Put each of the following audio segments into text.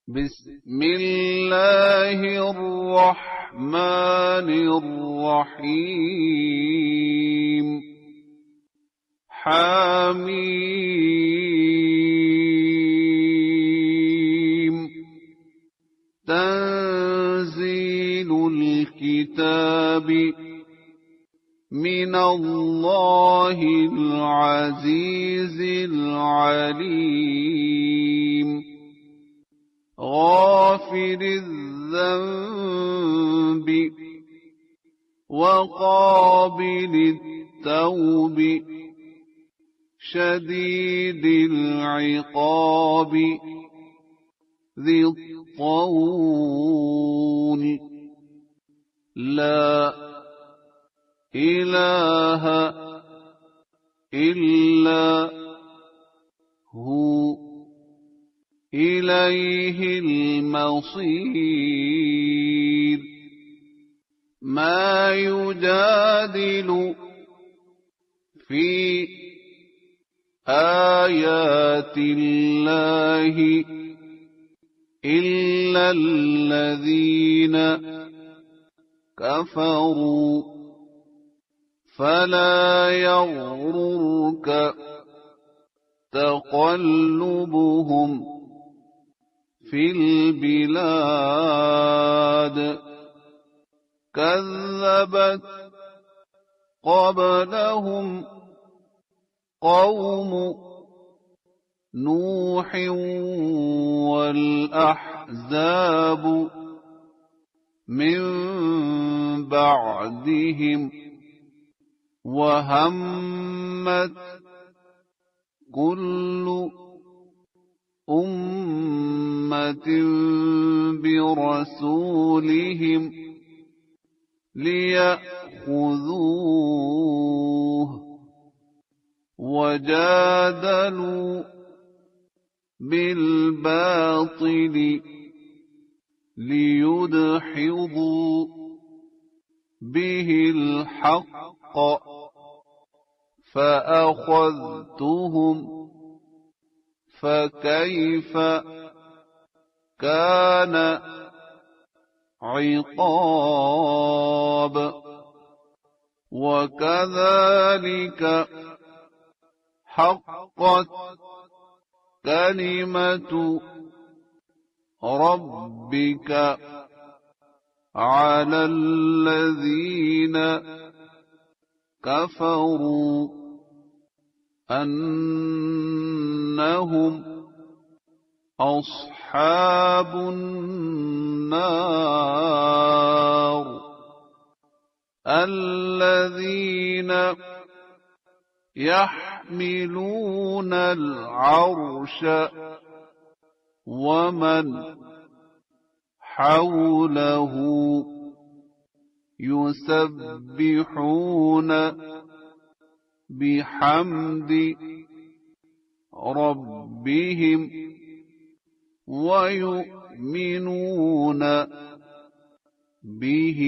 بسم الله الرحمن الرحيم حميم تنزيل الكتاب من الله العزيز العليم غافر الذنب وقابل التوب شديد العقاب ذي الطول لا إله إلا هو إليه المصير ما يجادل في آيات الله إلا الذين كفروا فلا يغررك تقلبهم في البلاد كذبت قبلهم قوم نوح والأحزاب من بعدهم وهمت كل أمة برسولهم ليأخذوه وجادلوا بالباطل ليدحضوا به الحق فأخذتهم فكيف كان عقاب وكذلك حقت كلمة ربك على الذين كفروا أنهم أصحاب النار الذين يحملون العرش ومن حوله يسبحون بحمد ربهم ويؤمنون به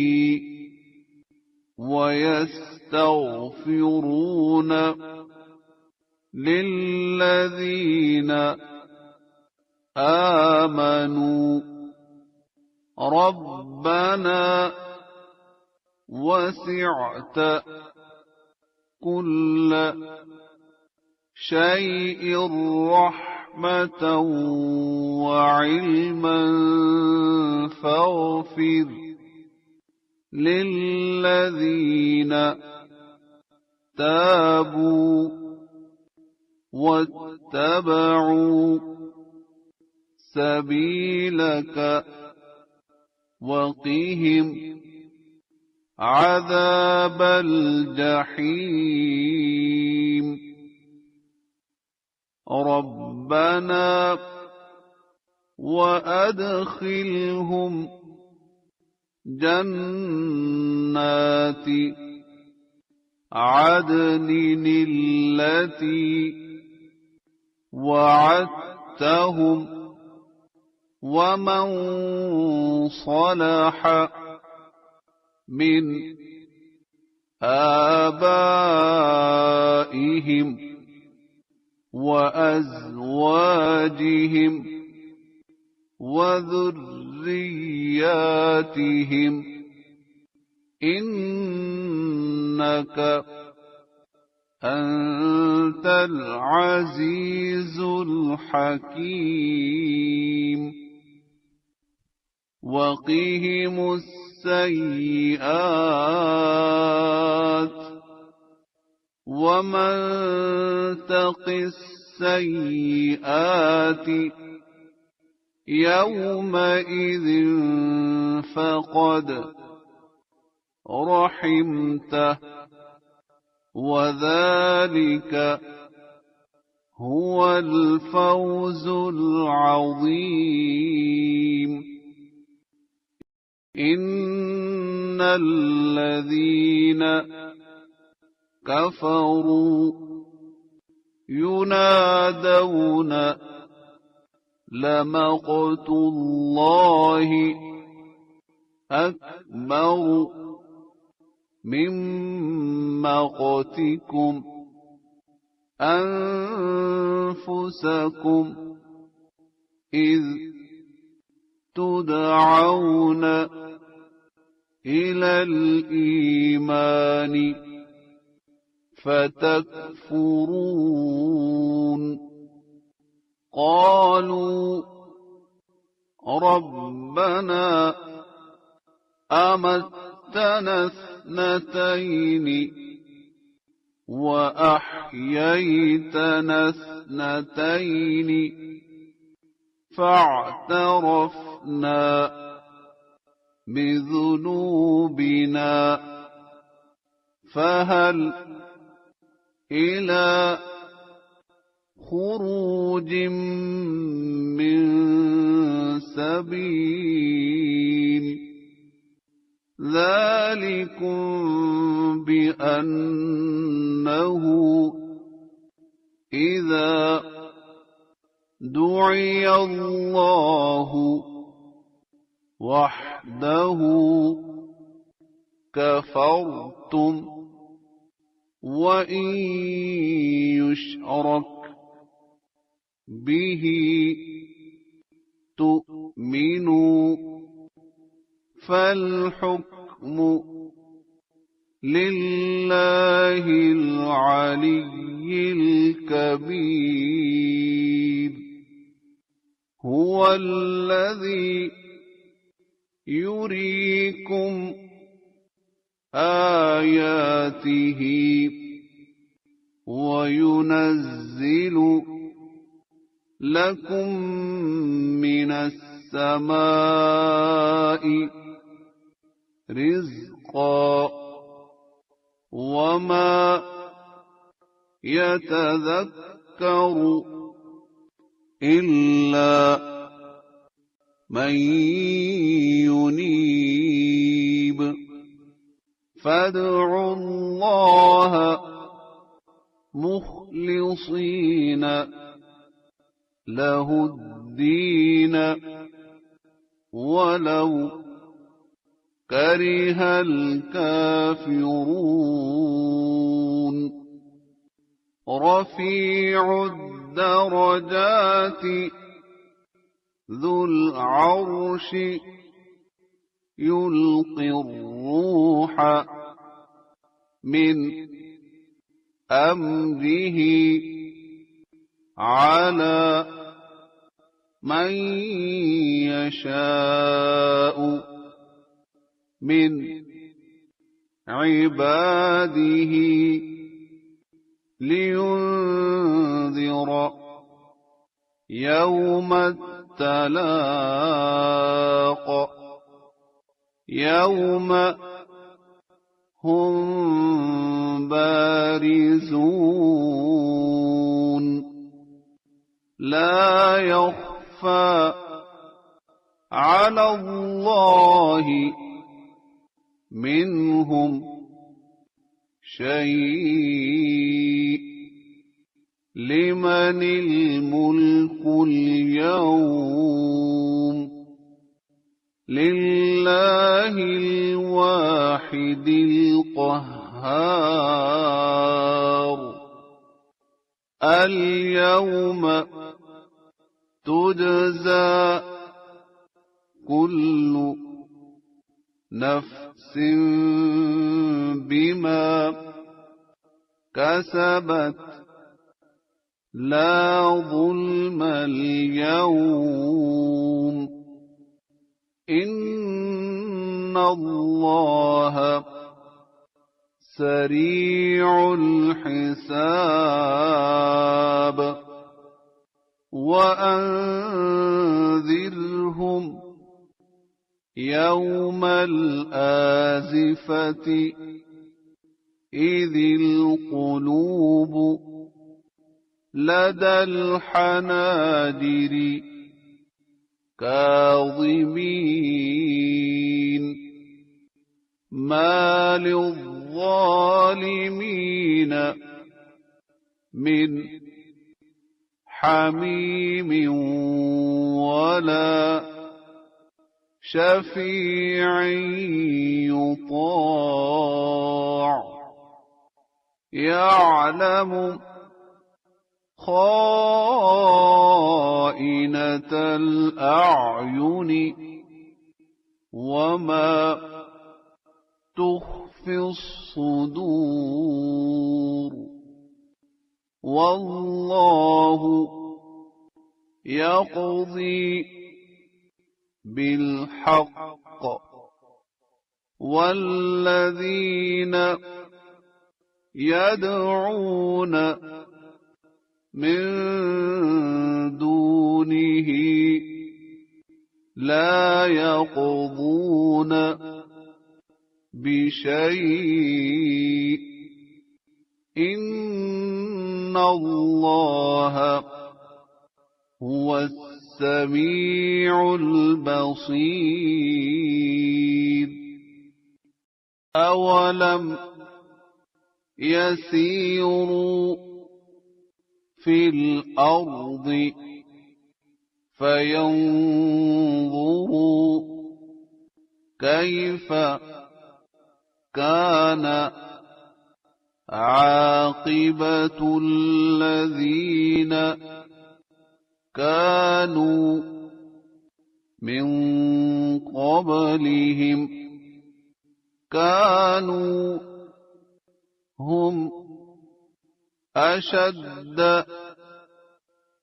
ويستغفرون للذين آمنوا ربنا وسعت كل شيء رحمة وعلما فاغفر للذين تابوا واتبعوا سبيلك وقهم عذاب الجحيم ربنا وأدخلهم جنات عدن التي وعدتهم ومن صلح من آبائهم وأزواجهم وذرياتهم إنك أنت العزيز الحكيم وقهم السيئات ومن تق السيئات يومئذ فقد رحمته وذلك هو الفوز العظيم إن الذين كفروا ينادون لمقت الله أكبر من مقتكم أنفسكم إذ تدعون إلى الإيمان فتكفرون قالوا ربنا أمتنا اثنتين وأحييتنا اثنتين فاعترفنا بذنوبنا فهل إلى خروج من سبيل ذلكم بأنه إذا دعي الله وحده كفرتم وإن يشرك به تؤمنوا فالحكم لله العلي الكبير هو الذي يريكم آياته وينزل لكم من السماء رزقا وما يتذكر إلا من ينيب فادعوا الله مخلصين له الدين ولو كره الكافرون رفيع الدرجات ذو العرش يلقي الروح من أمره على من يشاء من عباده لينذر يوم التلاق يوم هم بارزون لا يخفى على الله منهم شيء لمن الملك اليوم لله الواحد القهار اليوم تجزى كل نفس بما كسبت لا ظلم اليوم إن الله سريع الحساب وأنذرهم يوم الآزفة إذ القلوب لدى الحناجر كاظمين ما للظالمين من حميم ولا شفيع يطاع يعلم خائنة الأعين وما تخفي الصدور والله يقضي بالحق والذين يدعون من دونه لا يقضون بشيء إن الله هو السميع البصير أولم يسيروا في الأرض فينظروا كيف كان عاقبة الذين كانوا من قبلهم كانوا هم أشد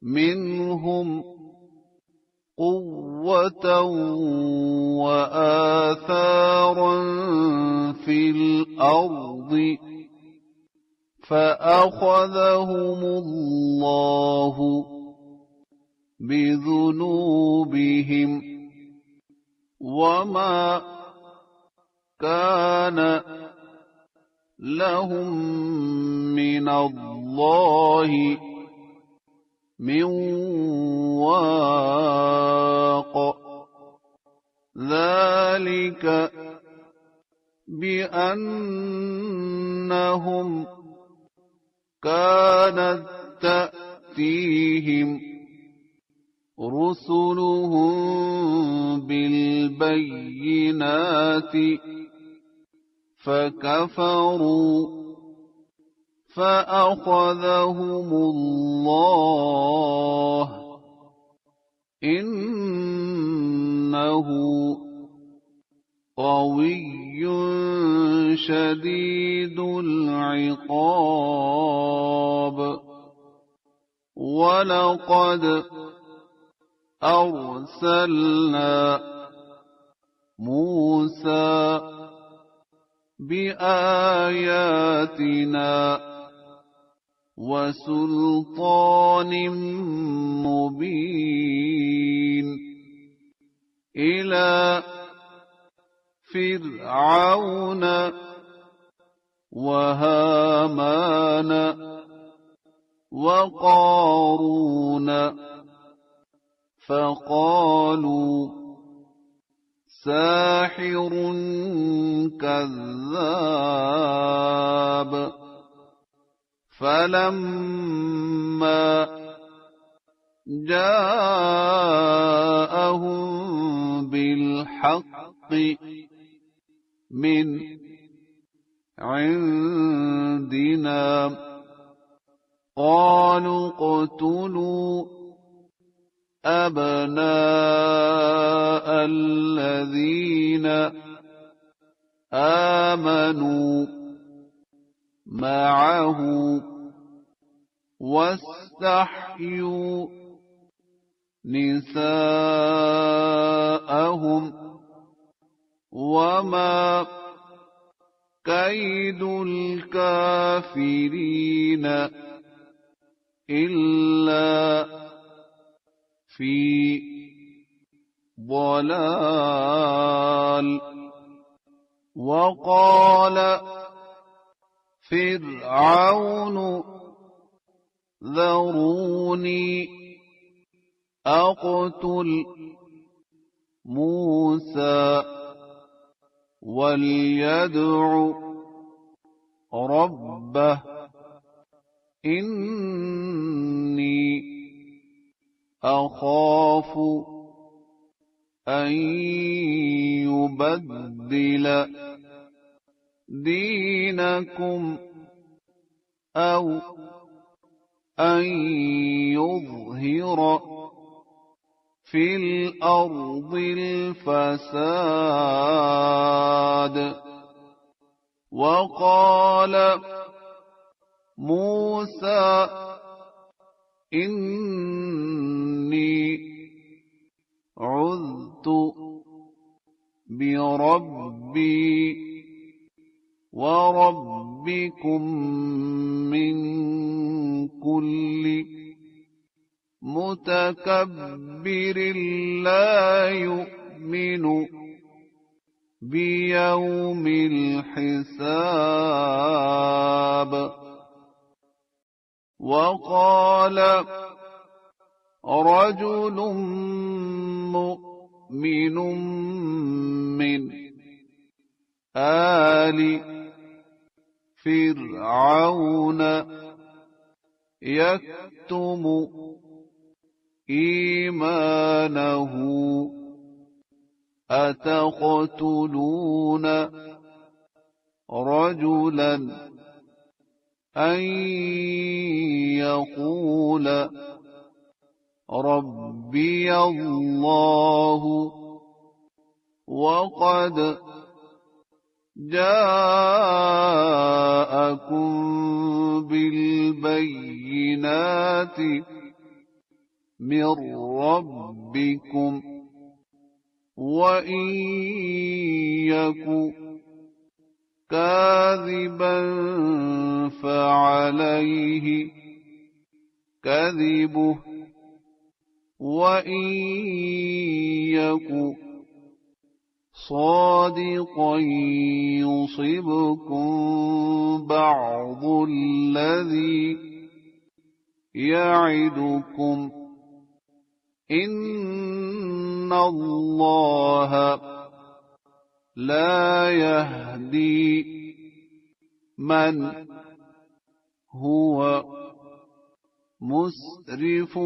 منهم قوة وآثارا في الأرض فأخذهم الله بذنوبهم وما كان لهم من الله من واق ذلك بأنهم كانت تأتيهم رسلهم بالبينات فكفروا فأخذهم الله إنه قوي شديد العقاب ولقد أرسلنا موسى بآياتنا وسلطان مبين إلى فرعون وهامان وقارون فقالوا ساحر كذاب فلما جاءهم بالحق من عندنا قالوا اقتلوا أبناء آمنوا معه واستحيوا نساءهم وما كيد الكافرين إلا في ضلال. وقال فرعون ذروني أقتل موسى وليدع ربه إني أخاف أن يبدل دينكم أو أن يظهر في الأرض الفساد. وقال موسى إني عذت بربي وربكم من كل متكبر لا يؤمن بيوم الحساب. وقال رجل مؤمن من آل فرعون يكتم إيمانه أتقتلون رجلا أن يقول ربي الله وقد جاءكم بالبينات من ربكم وإن يك كاذبا فعليه كذبه وإن يك صادقا يصبكم بعض الذي يعدكم إن الله لا يهدي من هو مسرف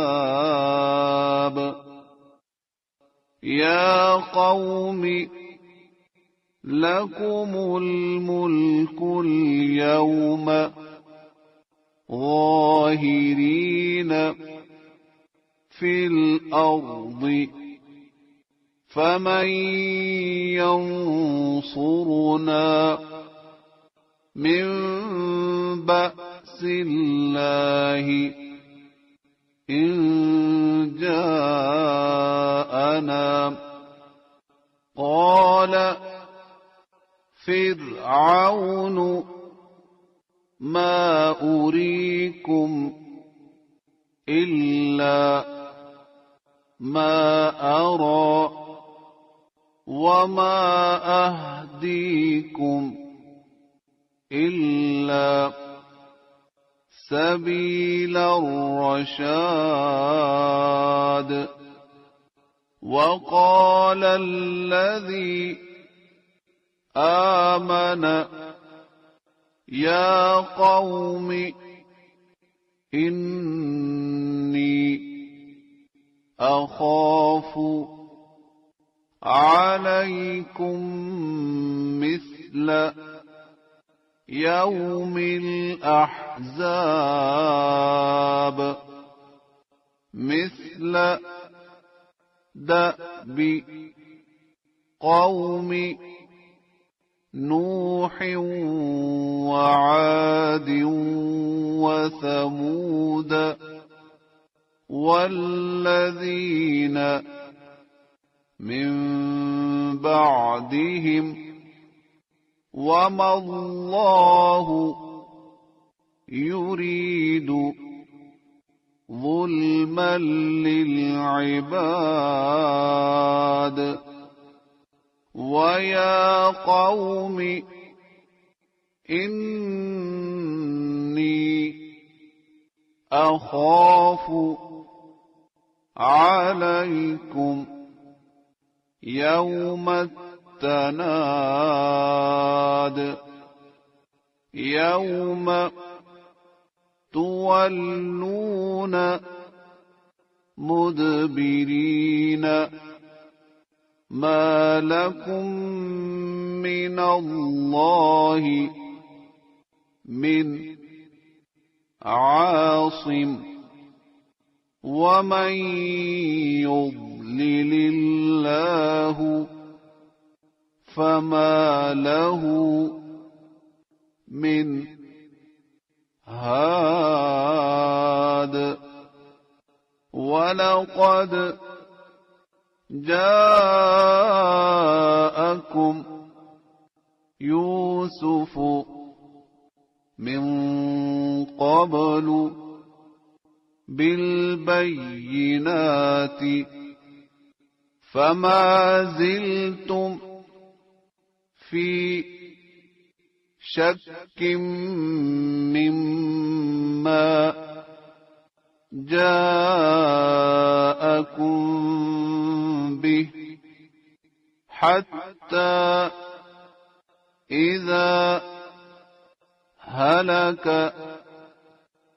كذاب. يا قوم لكم الملك اليوم ظاهرين في الأرض فمن ينصرنا من بأس الله إن جاءنا. قال فرعون ما أريكم إلا ما أرى وما أهديكم إلا سبيل الرشاد. وقال الذي آمن يا قوم إني أخاف عليكم مثل يوم الأحزاب مثل دأب قوم نوح وعاد وثمود والذين من بعدهم وما الله يريد ظلما للعباد ويا قوم إني أخاف عليكم يوم التناد يوم تولون مدبرين ما لكم من الله من عاصم ومن يضلل الله فما له من هاد ولقد جاءكم يوسف من قبل بالبينات فما زلتم في شك مما جاءكم به حتى إذا هلك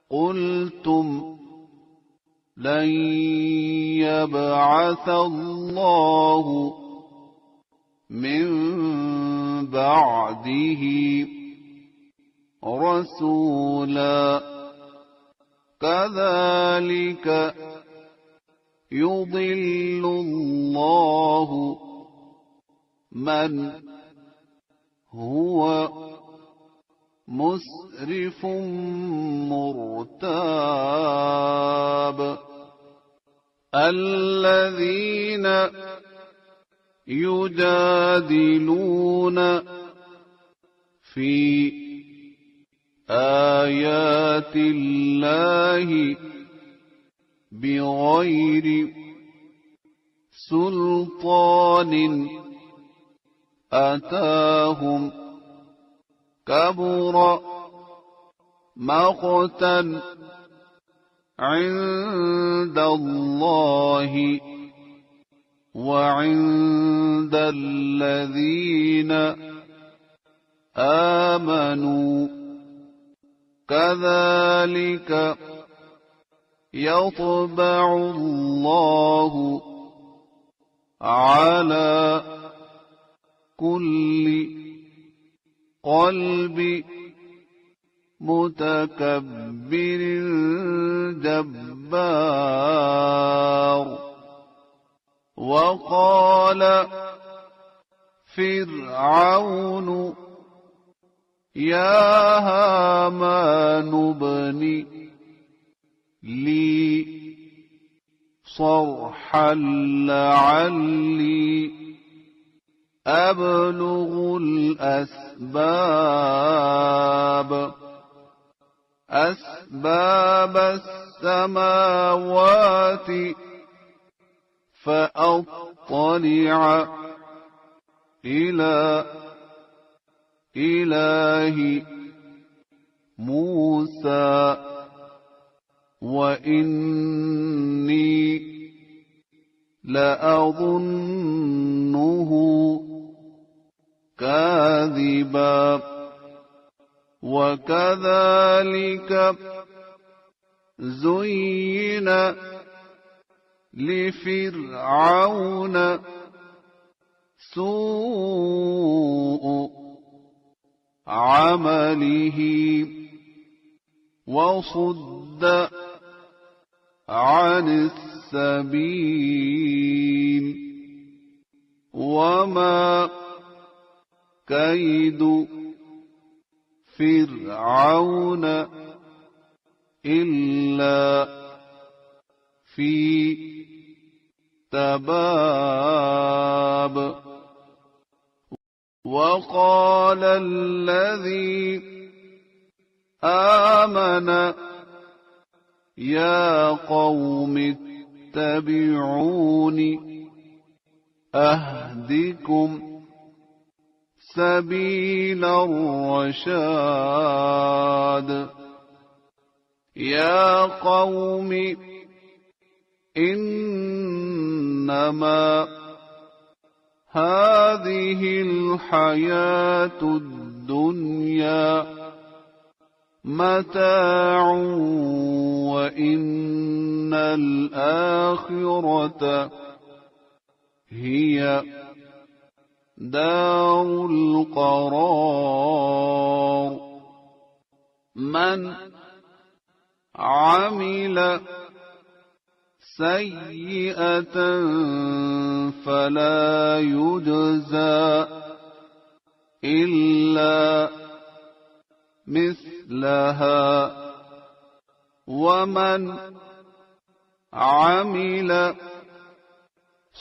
قلتم لن يبعث الله من بعده رسولا كذلك يضل الله من هو مسرف مرتاب الذين يجادلون في آيات الله بغير سلطان أتاهم كبر مقتا عند الله وعند الذين آمنوا كذلك يطبع الله على كل قلب متكبر جبار وقال فرعون يا هامان ابن لي صرحا لعلي أبلغ أسباب السماوات فأطلع إلى إله موسى وإني لأظنه كاذبا وكذلك زين لفرعون سوء عمله وصد عن السبيل وما كيد فرعون إلا في تباب. وقال الذي آمن يا قوم اتبعون أهدكم سبيل الرشاد. يا قوم إنما هذه الحياة الدنيا متاع وإن الآخرة هي دار القرار. من عمل سيئة فلا يجزى إلا مثلها ومن عمل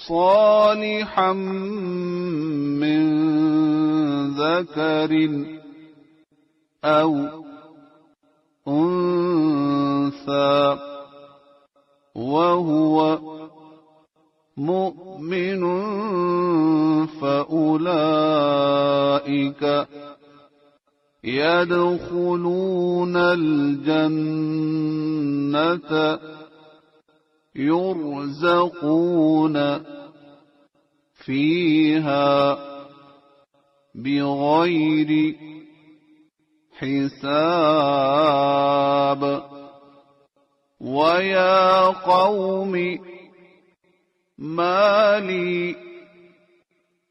صالحا من ذكر أو أنثى وهو مؤمن فأولئك يدخلون الجنة يرزقون فيها بغير حساب. ويا قوم ما لي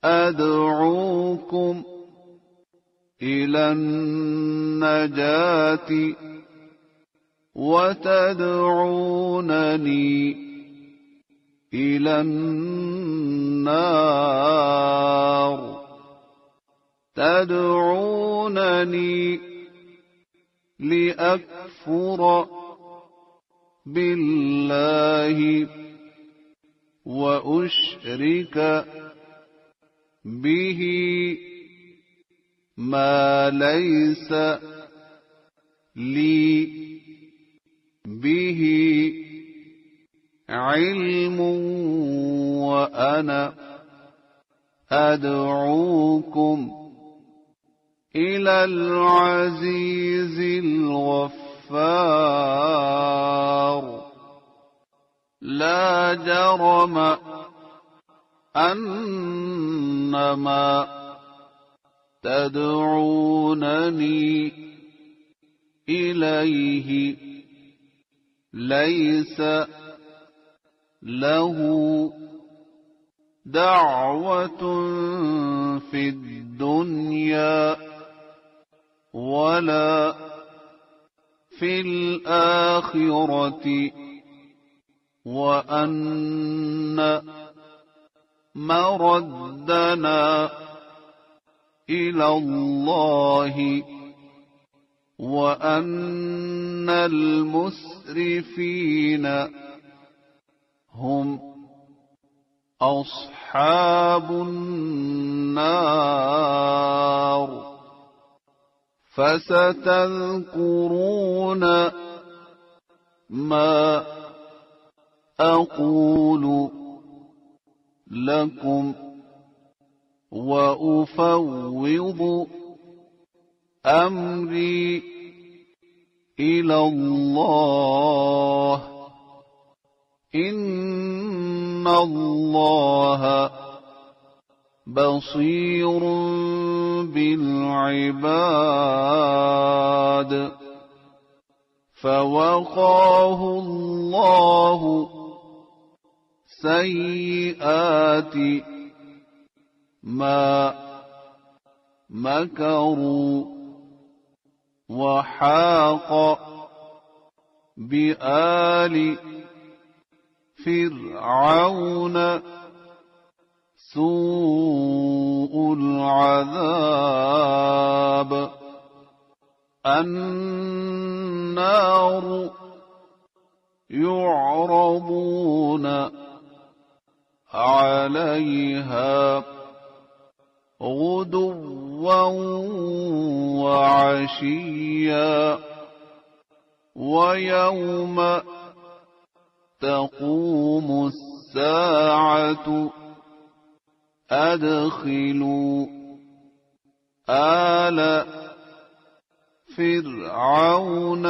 أدعوكم إلى النجاة وتدعونني إلى النار. تدعونني لأكفر بالله وأشرك به ما ليس لي به علم وأنا أدعوكم إلى العزيز الغفار. لا جرم أنما تدعونني إليه ليس له دعوة في الدنيا ولا في الآخرة وأن مردنا إلى الله وأن المسرفين هم أصحاب النار. فستذكرون ما أقول لكم وأفوض أمري إلى الله إن الله بصير بالعباد. فوقاه الله سيئات ما مكروا وحاق بآل فرعون سوء العذاب النار يعرضون عليها غدوا وعشيا ويوم تقوم الساعة أدخلوا آل فرعون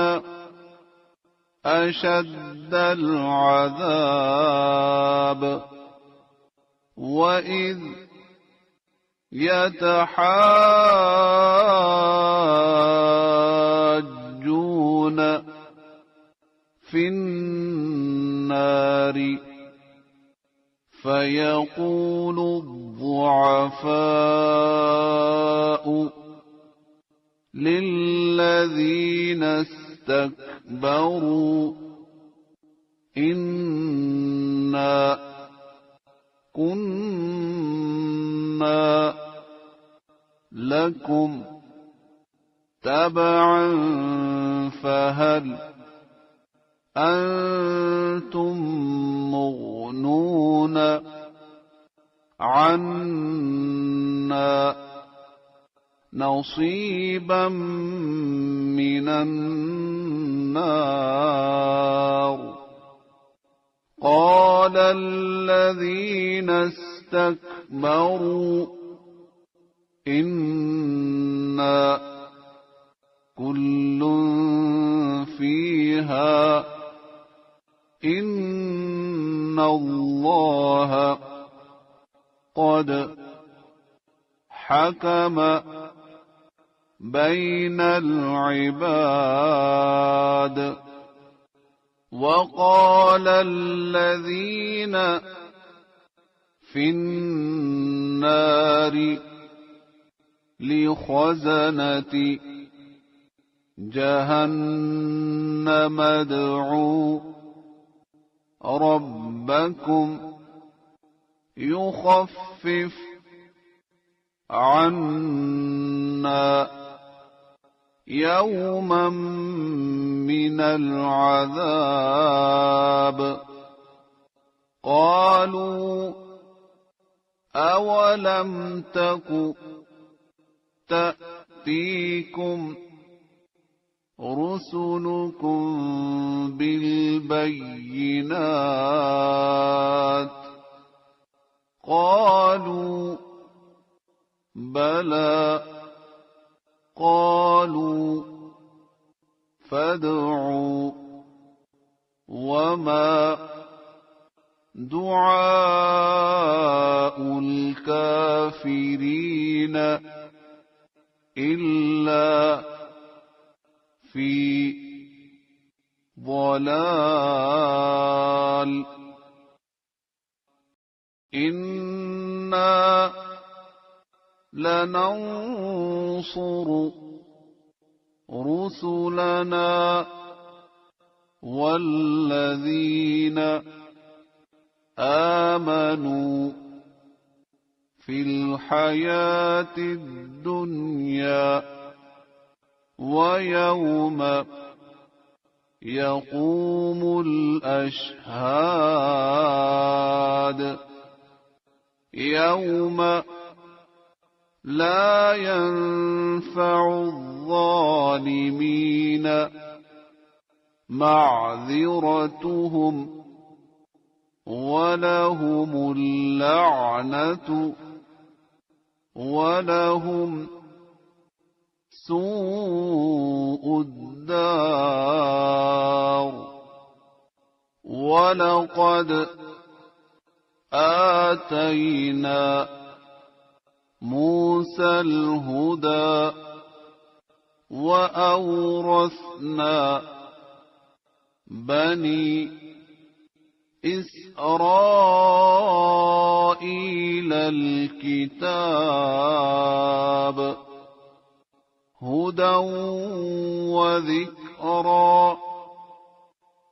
أشد العذاب وإذ يتحاجون في النار فيقول الضعفاء للذين استكبروا إنا كنا لكم تبعا فهل أنتم مغنون عنا نصيبا من النار قال الذين استكبروا إنا كل فيها إن الله قد حكم بين العباد وقال الذين في النار لخزنة جهنم ادعوا ربكم يخفف عنا يوما من العذاب قالوا أولم تك تأتيكم رسلكم بالبينات قالوا بلى قالوا فادعوا وما دعاء الكافرين إلا في ضلال إنا لننصر رسلنا والذين آمنوا في الحياة الدنيا ويوم يقوم الأشهاد يوم لا ينفع الظالمين معذرتهم ولهم اللعنة ولهم سوء الدار ولقد آتينا موسى الهدى وأورثنا بني إسرائيل الكتاب هدى وذكرى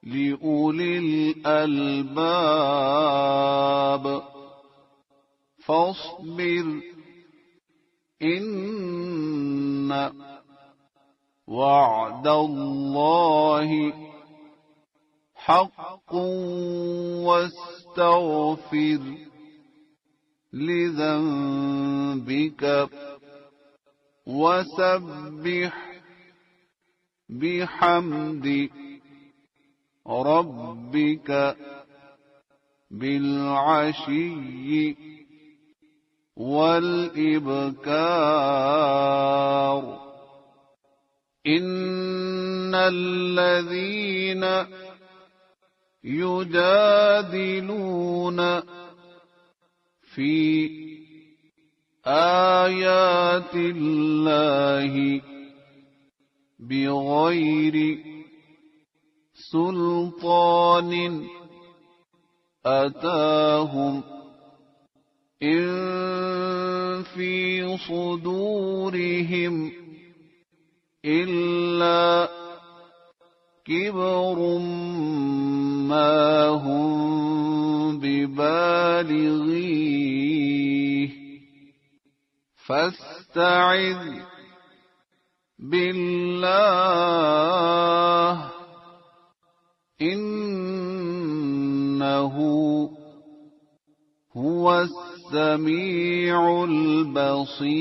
لأولي الألباب فاصبر إن وعد الله حق واستغفر لذنبك وسبح بحمد ربك بالعشي والإبكار إن الذين يجادلون في آيات الله بغير سلطان أتاهم إن في صدورهم إلا كبر ما هم ببالغيه فاستعذ بالله إنه هو السميع البصير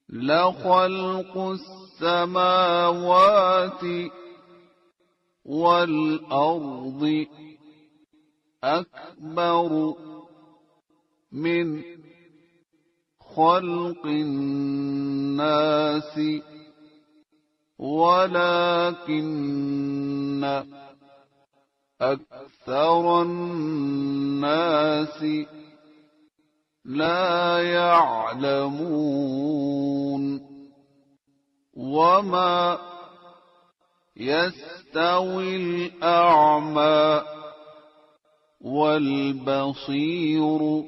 لخلق السماوات والأرض أكبر من خلق الناس ولكن أكثر الناس لا يعلمون وما يستوي الأعمى والبصير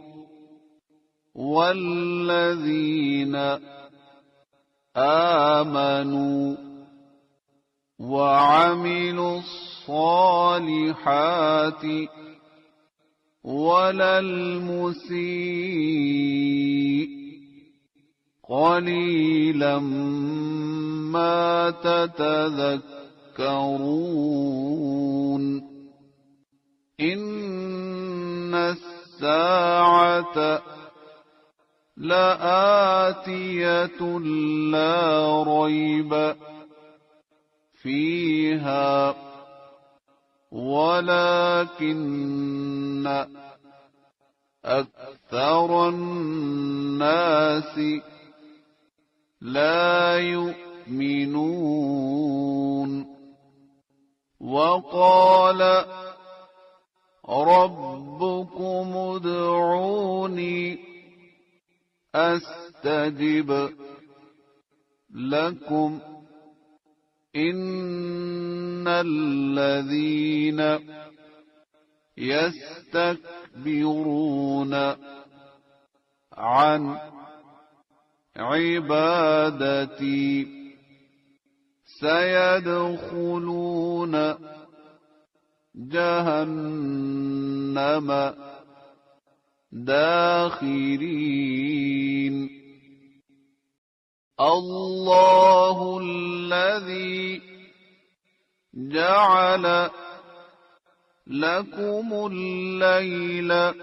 والذين آمنوا وعملوا الصالحات ولا المسيء قليلا ما تتذكرون إن الساعة لآتية لا ريب فيها ولكن أكثر الناس لا يؤمنون وقال ربكم ادعوني أستجب لكم إن الذين يستكبرون عن عبادتي سيدخلون جهنم داخرين الله الذي جعل لكم الليل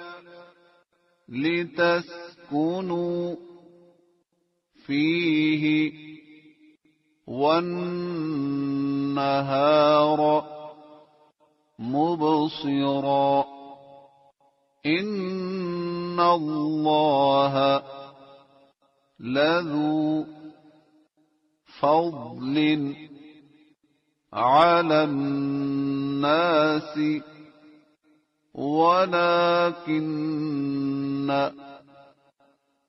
لتسكنوا فيه والنهار مبصرا إن الله لذو فضل على الناس ولكن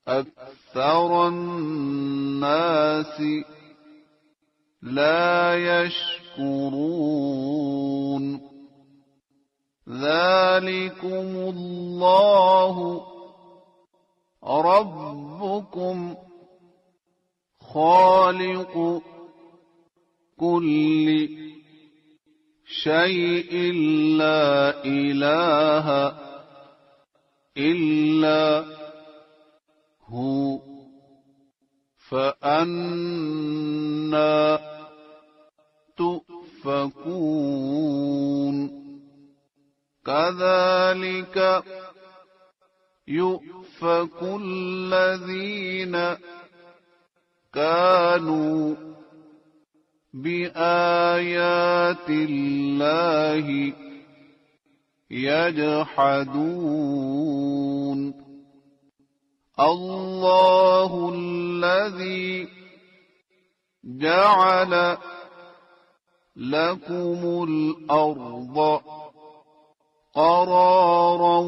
أكثر الناس لا يشكرون ذلكم الله ربكم خالق كل شيء لا إله إلا هو فأنى تؤفكون كذلك يؤفك الذين كانوا بآيات الله يجحدون الله الذي جعل لكم الأرض قرارا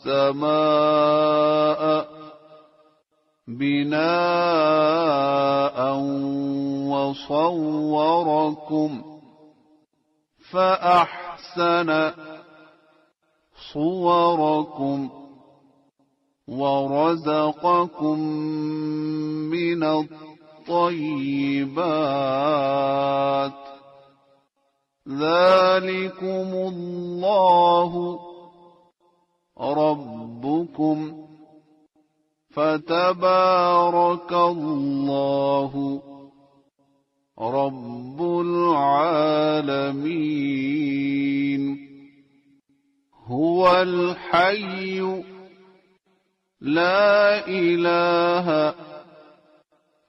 والسماء بناء وصوركم فأحسن صوركم ورزقكم من الطيبات ذلكم الله ربكم فتبارك الله رب العالمين هو الحي لا إله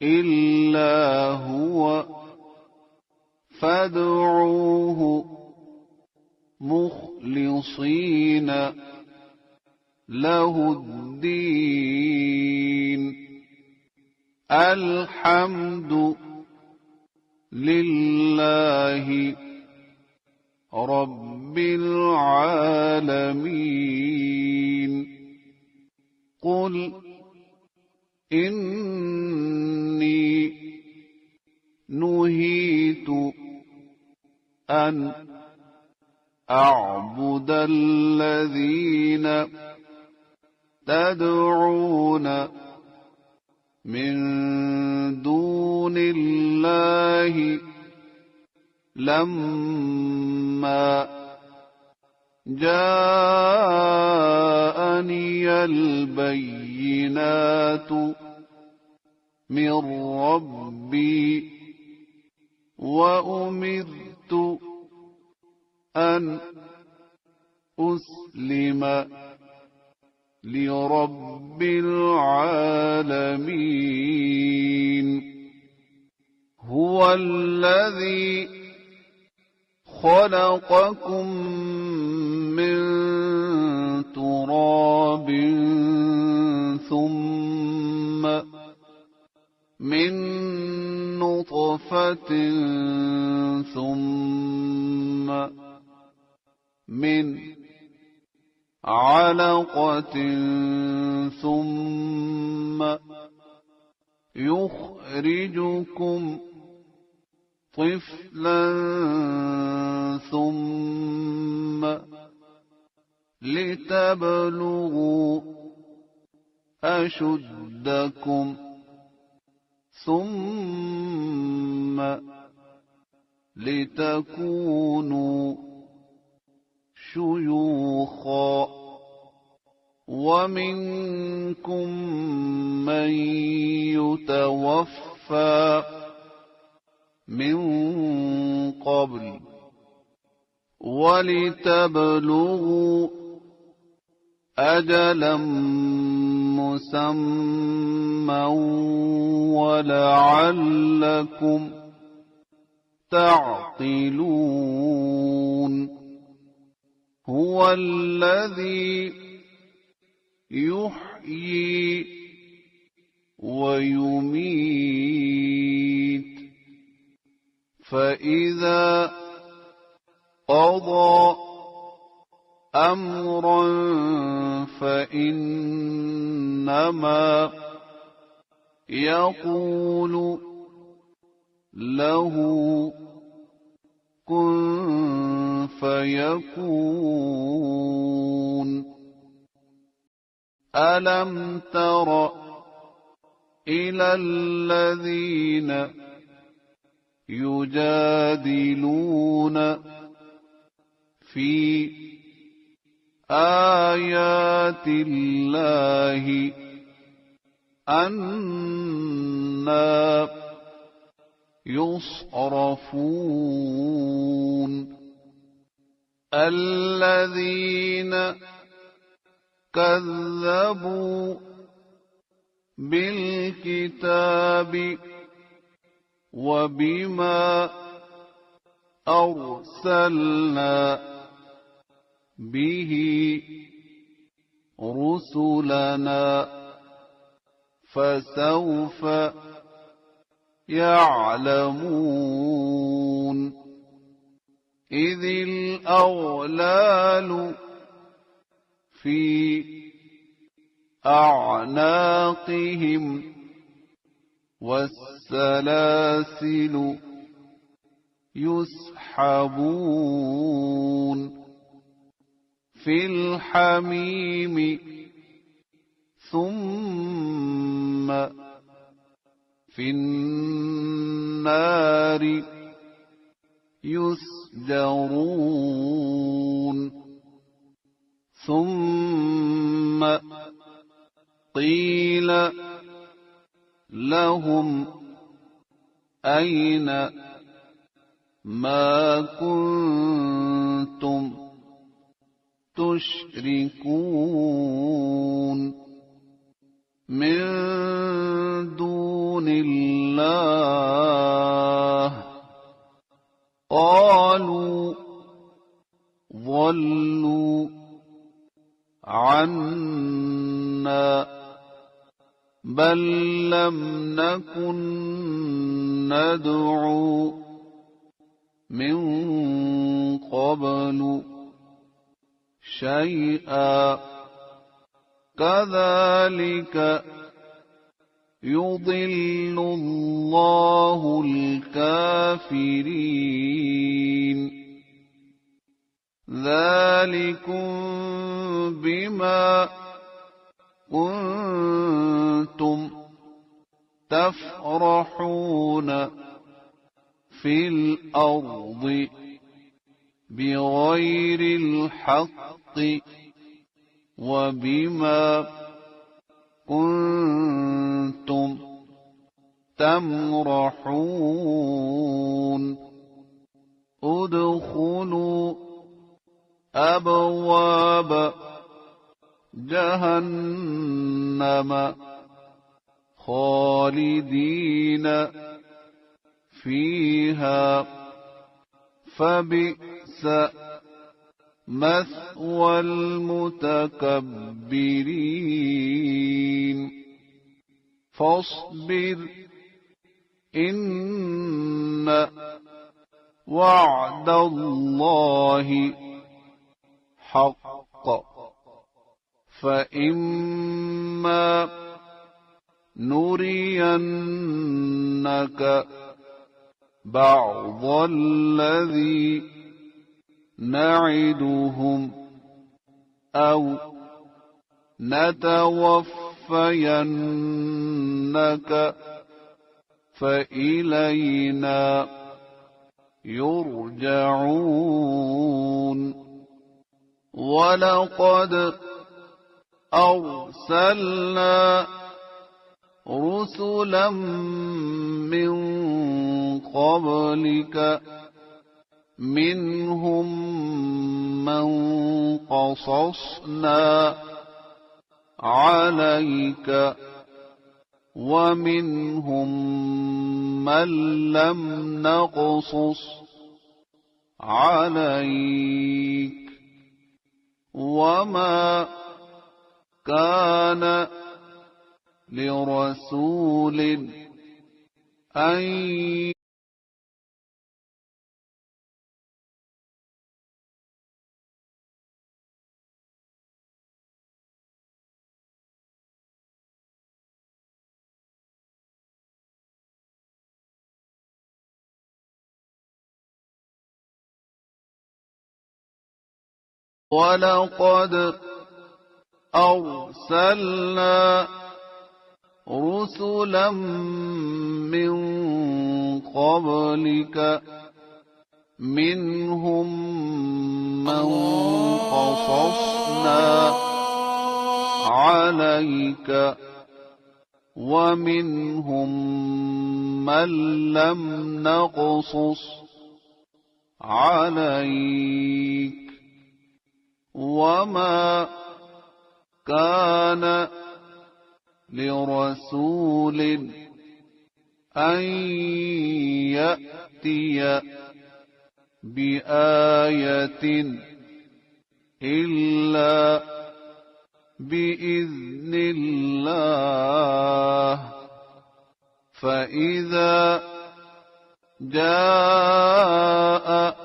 إلا هو فادعوه مخلصين له الدين الحمد لله رب العالمين قل إني نهيت أن أعبد الذين تدعون من دون الله لما جاءني البينات من ربي وأمرت أن أسلم لرب العالمين هو الذي خلقكم من تراب ثم من نطفة ثم من علقة ثم يخرجكم طفلا ثم لتبلغوا أشدكم ثم لتكونوا شيوخا ومنكم من يتوفى من قبل ولتبلغوا أجلا مسمى ولعلكم تعقلون هو الذي يحيي ويميت فإذا قضى أمرا فإنما يقول له كن فيكون ألم تر إلى الذين يجادلون في آيات الله أنى يصرفون الذين كذبوا بالكتاب وبما أرسلنا به رسلنا فسوف يعلمون إذ الأغلال في أعناقهم والسلاسل يسحبون في الحميم ثم في النار يسجرون ثم قيل لهم أين ما كنتم تشركون من دون الله قالوا ضلوا عنا بل لم نكن ندعو من قبل شيئا كذلك يضل الله الكافرين ذلكم بما كنتم تفرحون في الأرض بغير الحق وبما كنتم تمرحون ادخلوا أبواب جهنم خالدين فيها فبئس مثوى المتكبرين فاصبر إن وعد الله حق فإما نرينك بعض الذي نعدهم أو نتوفينك فإلينا يرجعون ولقد أرسلنا رسلا من قبلك منهم من قصصنا عليك ومنهم من لم نقصص عليك وما كان لرسول أن ولقد أرسلنا رسلا من قبلك منهم من قصصنا قصصنا عليك ومنهم من لم نقصص عليك وما كان لرسول أن يأتي بآية إلا بإذن الله فإذا جاء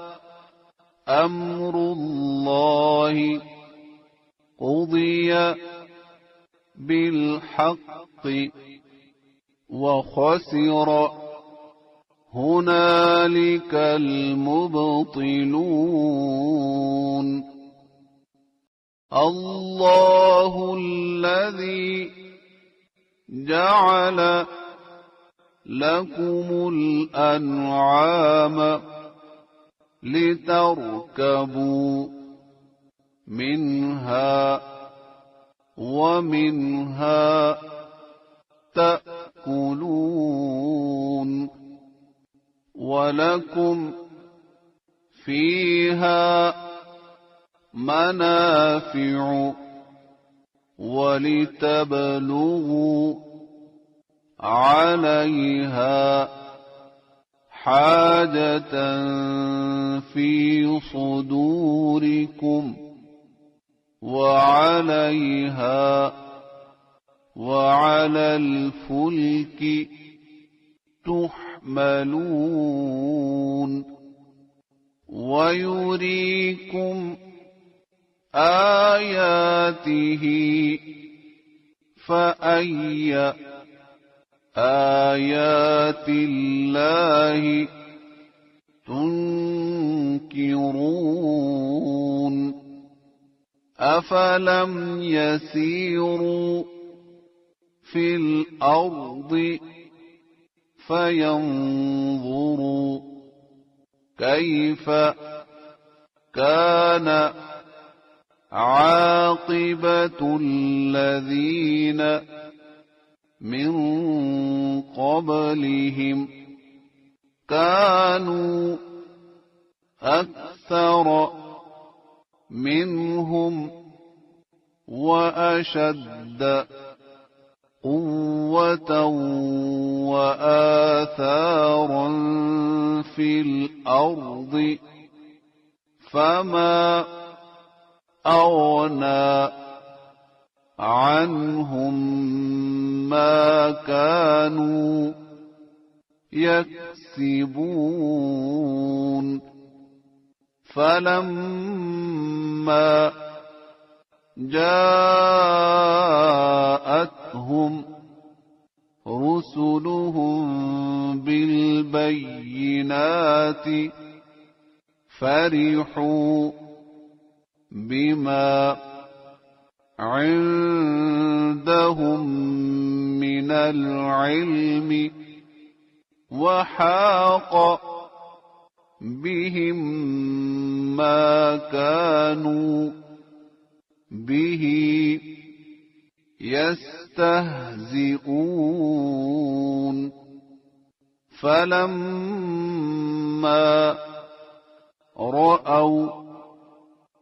أمر الله قضي بالحق وخسر هنالك المبطلون الله الذي جعل لكم الأنعام لتركبوا منها ومنها تأكلون ولكم فيها منافع ولتبلغوا عليها حاجة في صدوركم وعليها وعلى الفلك تحملون ويريكم آياته فأي آيات الله تنكرون أفلم يسيروا في الأرض فينظروا كيف كان عاقبة الذين من قبلهم كانوا أكثر منهم وأشد قوة وآثارا في الأرض فما أغنى عنهم ما كانوا يكسبون فلما جاءتهم رسلهم بالبينات فرحوا بما عندهم من العلم وحاق بهم ما كانوا به يستهزئون فلما رأوا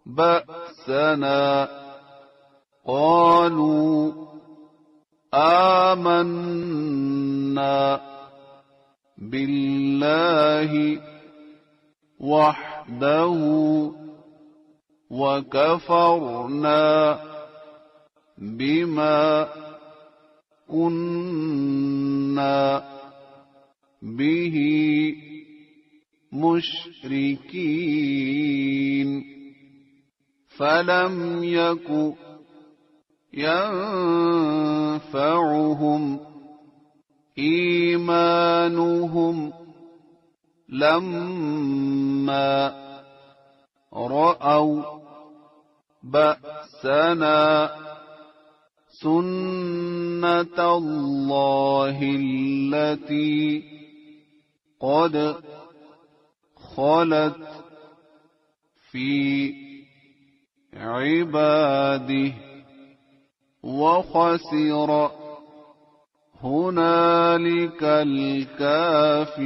بأسنا قالوا آمنا بالله وحده وكفرنا بما كنا به مشركين فلم يك ينفعهم إيمانهم لما رأوا بأسنا سنة الله التي قد خلت في عباده وخسر هنالك الكافرون